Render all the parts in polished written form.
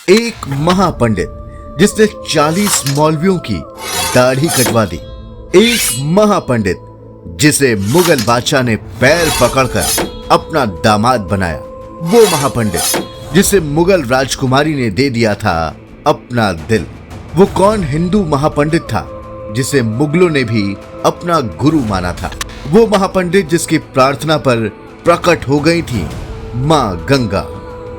एक महापंडित जिसने 40 मौलवियों की दाढ़ी कटवा दी। एक महापंडित जिसे मुगल बादशाह ने पैर पकड़कर अपना दामाद बनाया। वो महापंडित जिसे मुगल राजकुमारी ने दे दिया था अपना दिल। वो कौन हिंदू महापंडित था जिसे मुगलों ने भी अपना गुरु माना था। वो महापंडित जिसकी प्रार्थना पर प्रकट हो गई थी मां गंगा।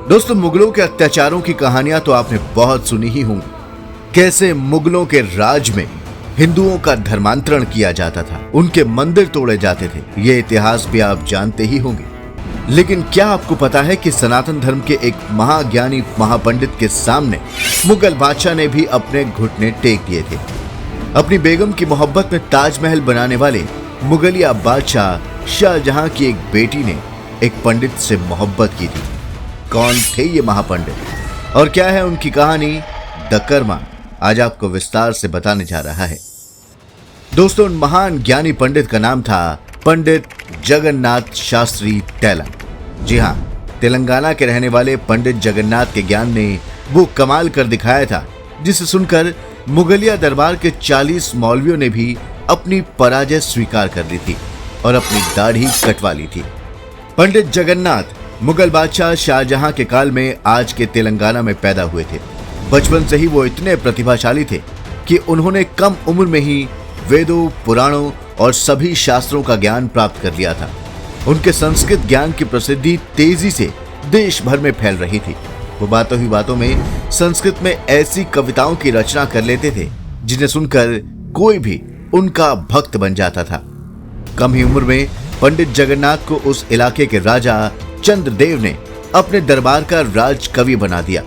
दोस्तों, मुगलों के अत्याचारों की कहानियां तो आपने बहुत सुनी ही होंगी। कैसे मुगलों के राज में हिंदुओं का धर्मांतरण किया जाता था, उनके मंदिर तोड़े जाते थे। ये इतिहास भी आप जानते ही होंगे। लेकिन क्या आपको पता है कि सनातन धर्म के एक महाज्ञानी महापंडित के सामने मुगल बादशाह ने भी अपने घुटने टेक दिए थे। अपनी बेगम की मोहब्बत में ताजमहल बनाने वाले मुगलिया बादशाह शाहजहां की एक बेटी ने एक पंडित से मोहब्बत की थी। कौन थे ये महापंडित और क्या है उनकी कहानी द कर्मा, आज आपको विस्तार से बताने जा रहा है। दोस्तों, उन महान ज्ञानी पंडित का नाम था पंडित जगन्नाथ शास्त्री तेलंग। जी हाँ, तेलंगाना के रहने वाले पंडित जगन्नाथ के ज्ञान ने वो कमाल कर दिखाया था जिसे सुनकर मुगलिया दरबार के 40 मौलवियों ने भी अपनी पराजय स्वीकार कर ली थी और अपनी दाढ़ी कटवा ली थी। पंडित जगन्नाथ मुगल बादशाह शाहजहां के काल में आज के तेलंगाना में पैदा हुए थे। बचपन से ही वो इतने प्रतिभाशाली थे कि उन्होंने कम उम्र में ही वेदों, पुराणों और सभी शास्त्रों का ज्ञान प्राप्त कर लिया था। उनके संस्कृत ज्ञान की प्रसिद्धि तेजी से देश भर में फैल रही थी। वो बातों ही बातों में संस्कृत में ऐसी कविताओं की रचना कर लेते थे जिन्हें सुनकर कोई भी उनका भक्त बन जाता था। कम ही उम्र में पंडित जगन्नाथ को उस इलाके के राजा चंद्रदेव ने अपने दरबार का राज कवि बना दिया।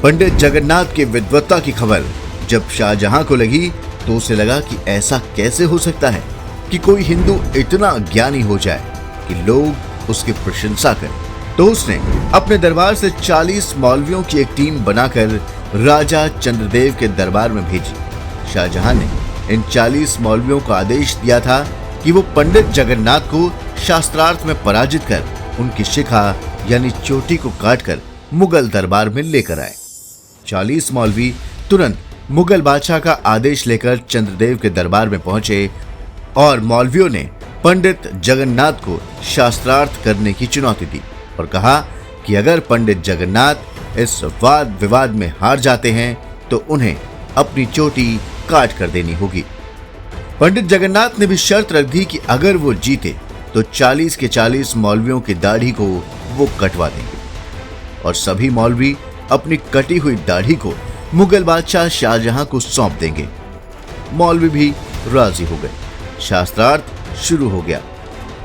पंडित जगन्नाथ की विद्वत्ता की खबर जब शाहजहां को लगी तो उसे लगा कि ऐसा कैसे हो सकता है कि कोई हिंदू इतना ज्ञानी हो जाए कि लोग उसकी प्रशंसा करें। तो उसने अपने दरबार से 40 मौलवियों की एक टीम बनाकर राजा चंद्रदेव के दरबार में भेजी। शाहजहां ने इन 40 मौलवियों को आदेश दिया था कि वो पंडित जगन्नाथ को शास्त्रार्थ में पराजित कर उनकी शिखा यानी चोटी को काटकर मुगल दरबार में लेकर आए। 40 मौलवी तुरंत मुगल बादशाह का आदेश लेकर चंद्रदेव के दरबार में पहुंचे और मौलवियों ने पंडित जगन्नाथ को शास्त्रार्थ करने की चुनौती दी और कहा कि अगर पंडित जगन्नाथ इस वाद विवाद में हार जाते हैं तो उन्हें अपनी चोटी काट कर देनी होगी। पंडित जगन्नाथ ने भी शर्त रख दी कि अगर वो जीते तो 40 के 40 मौलवियों की दाढ़ी को वो कटवा देंगे और सभी मौलवी अपनी कटी हुई दाढ़ी को मुगल बादशाह शाहजहां को सौंप देंगे। मौलवी भी राजी हो गए। शास्त्रार्थ शुरू हो गया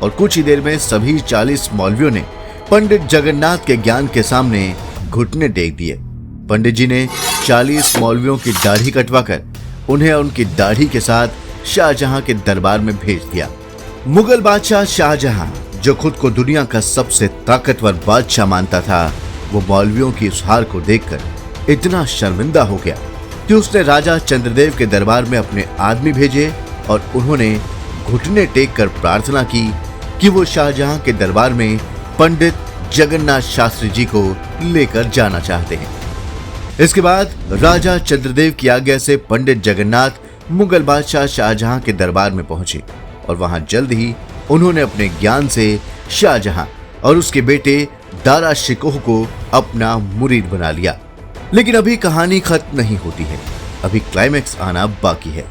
और कुछ ही देर में सभी 40 मौलवियों ने पंडित जगन्नाथ के ज्ञान के सामने घुटने टेक दिए। पंडित जी ने 40 मौलवियों की दाढ़ी कटवाकर उन्हें उनकी दाढ़ी के साथ शाहजहां के दरबार में भेज दिया। मुगल बादशाह शाहजहां, जो खुद को दुनिया का सबसे ताकतवर बादशाह मानता था, वो मौलवियों की इस हार को देखकर इतना शर्मिंदा हो गया कि उसने राजा चंद्रदेव के दरबार में अपने आदमी भेजे और उन्होंने घुटने टेक कर प्रार्थना की कि वो शाहजहां के दरबार में पंडित जगन्नाथ शास्त्री जी को लेकर जाना चाहते हैं। इसके बाद राजा चंद्रदेव की आज्ञा से पंडित जगन्नाथ मुगल बादशाह शाहजहां के दरबार में पहुंचे और वहां जल्द ही उन्होंने अपने ज्ञान से शाहजहां और उसके बेटे दारा शिकोह को अपना मुरीद बना लिया। लेकिन अभी कहानी खत्म नहीं होती है, अभी क्लाइमैक्स आना बाकी है।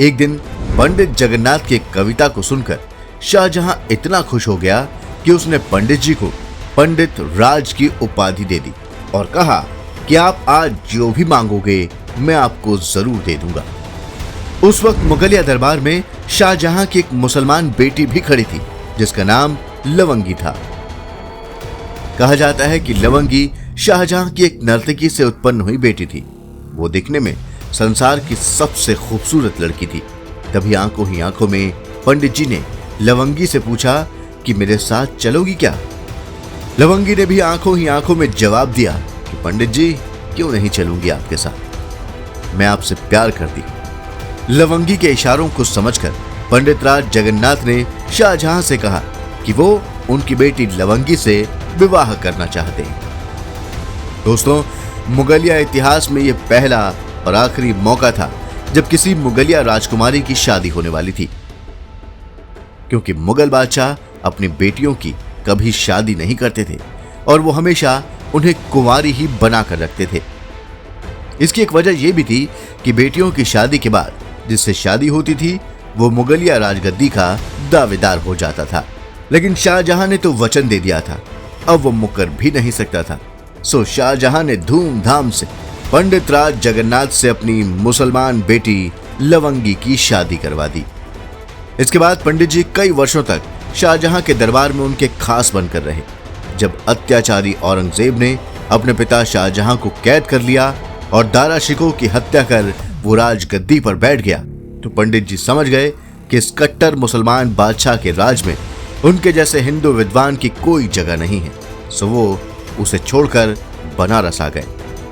एक दिन पंडित जगन्नाथ की एक कविता को सुनकर शाहजहां इतना खुश हो गया कि उसने पंडित जी को पंडित राज की उपाधि दे दी और कहा कि आप आज जो भी मांगोगे मैं आपको जरूर दे दूंगा। उस वक्त मुगलिया दरबार में शाहजहां की एक मुसलमान बेटी भी खड़ी थी जिसका नाम लवंगी था। कहा जाता है कि लवंगी शाहजहां की एक नर्तकी से उत्पन्न हुई बेटी थी। वो दिखने में संसार की सबसे खूबसूरत लड़की थी। तभी आंखों ही आंखों में पंडित जी ने लवंगी से पूछा कि मेरे साथ चलोगी क्या। लवंगी ने भी आंखों ही आंखों में जवाब दिया कि पंडित जी, क्यों नहीं चलूंगी आपके साथ, मैं आपसे प्यार करती हूं। लवंगी के इशारों को समझकर पंडित राज जगन्नाथ ने शाहजहां से कहा कि वो उनकी बेटी लवंगी से विवाह करना चाहते हैं। दोस्तों, मुगलिया इतिहास में यह पहला और आखिरी मौका था जब किसी मुगलिया राजकुमारी की शादी होने वाली थी, क्योंकि मुगल बादशाह अपनी बेटियों की कभी शादी नहीं करते थे और वो हमेशा उन्हें कुंवारी ही बनाकर रखते थे। इसकी एक वजह यह भी थी कि बेटियों की शादी के बाद जिससे शादी होती थी वो मुगलिया राजगद्दी का दावेदार हो जाता था। लेकिन शाहजहां ने तो वचन दे दिया था, अब वो मुकर भी नहीं सकता था। सो शाहजहां ने धूमधाम से पंडित राज जगन्नाथ से अपनी मुसलमान बेटी लवंगी की शादी करवा दी। इसके बाद पंडित जी कई वर्षों तक शाहजहां के दरबार में उनके खास बनकर रहे। जब अत्याचारी औरंगजेब ने अपने पिता शाहजहां को कैद कर लिया और दारा शिकोह की हत्या कर वो राजगद्दी पर बैठ गया, तो पंडित जी समझ गए कि इस कट्टर मुसलमान बादशाह के राज में उनके जैसे हिंदू विद्वान की कोई जगह नहीं है। सो वो उसे छोड़कर बनारस आ गए।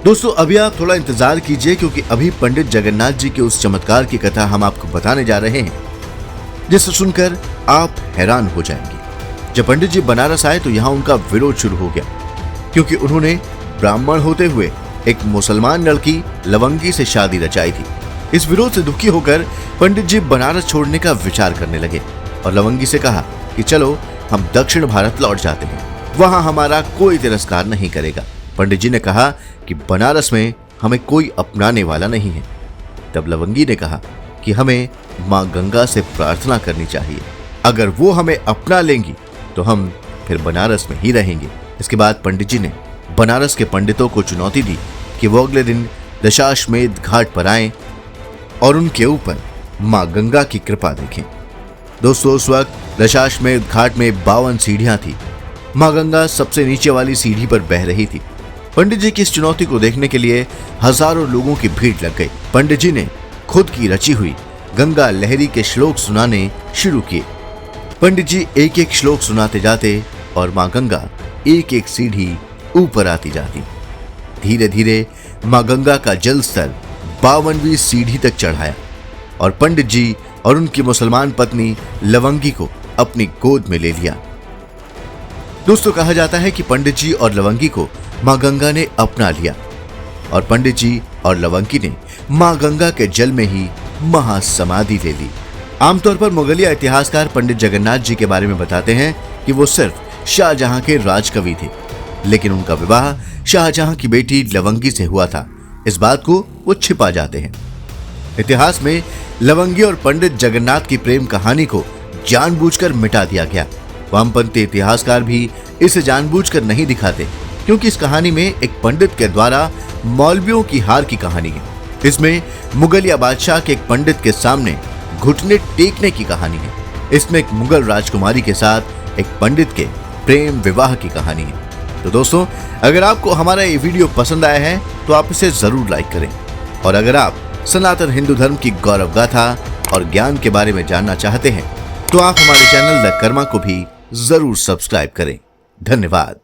दोस्तों, अभी आप थोड़ा इंतजार कीजिए, क्योंकि अभी पंडित जगन्नाथ जी के उस चमत्कार की कथा हम आपको बताने जा रहे हैं जिसे सुनकर आप हैरान हो जाएंगे। जब पंडित जी बनारस आए तो यहाँ उनका विरोध शुरू हो गया, क्योंकि उन्होंने ब्राह्मण होते हुए एक मुसलमान लड़की लवंगी से शादी रचाई थी। इस विरोध से दुखी होकर पंडित जी बनारस छोड़ने का विचार करने लगे और लवंगी से कहा कि चलो हम दक्षिण भारत लौट जाते हैं, वहां हमारा कोई तिरस्कार नहीं करेगा। पंडित जी ने कहा कि बनारस में हमें कोई अपनाने वाला नहीं है। तब लवंगी ने कहा कि हमें मां गंगा से प्रार्थना करनी चाहिए, अगर वो हमें अपना लेंगी तो हम फिर बनारस में ही रहेंगे। इसके बाद पंडित जी ने बनारस के पंडितों को चुनौती दी कि वो अगले दिन दशाश्वमेध घाट पर आएं और उनके ऊपर मां गंगा की कृपा देखें। दोस्तों, उस वक्त दशाश्वमेध घाट में 52 सीढ़ियां थी। मां गंगा सबसे नीचे वाली सीढ़ी पर बह रही थी। पंडित जी की इस चुनौती को देखने के लिए हजारों लोगों की भीड़ लग गई। पंडित जी ने खुद की रची हुई गंगा लहरी के श्लोक सुनाने शुरू किए। पंडित जी एक एक श्लोक सुनाते जाते और मां गंगा एक एक सीढ़ी ऊपर आती जाती। धीरे धीरे मां गंगा का जल स्तर 52वीं सीढ़ी तक चढ़ाया और पंडित जी और उनकी मुसलमान पत्नी लवंगी को अपनी गोद में ले लिया। दोस्तों, कहा जाता है कि पंडित जी और लवंगी को मां गंगा ने अपना लिया और पंडित जी और लवंगी ने मां गंगा के जल में ही महासमाधि ले ली। आमतौर पर मुगलिया इतिहासकार पंडित जगन्नाथ जी के बारे में बताते हैं कि वो सिर्फ शाहजहां के राजकवि थे, लेकिन उनका विवाह शाहजहां की बेटी लवंगी से हुआ था। इस बात को वो छिपा जाते हैं। इतिहास में लवंगी और पंडित जगन्नाथ की प्रेम कहानी को जानबूझकर मिटा दिया गया। वामपंथी इतिहासकार भी इसे जानबूझकर नहीं दिखाते, क्योंकि इस कहानी में एक पंडित के द्वारा मौलवियों की हार की कहानी है। इसमें मुगलिया बादशाह के एक पंडित के सामने घुटने टेकने की कहानी है। इसमें एक मुगल राजकुमारी के साथ एक पंडित के प्रेम विवाह की कहानी है। तो दोस्तों, अगर आपको हमारा ये वीडियो पसंद आया है तो आप इसे जरूर लाइक करें, और अगर आप सनातन हिंदू धर्म की गौरव गाथा और ज्ञान के बारे में जानना चाहते हैं तो आप हमारे चैनल द कर्मा को भी जरूर सब्सक्राइब करें। धन्यवाद।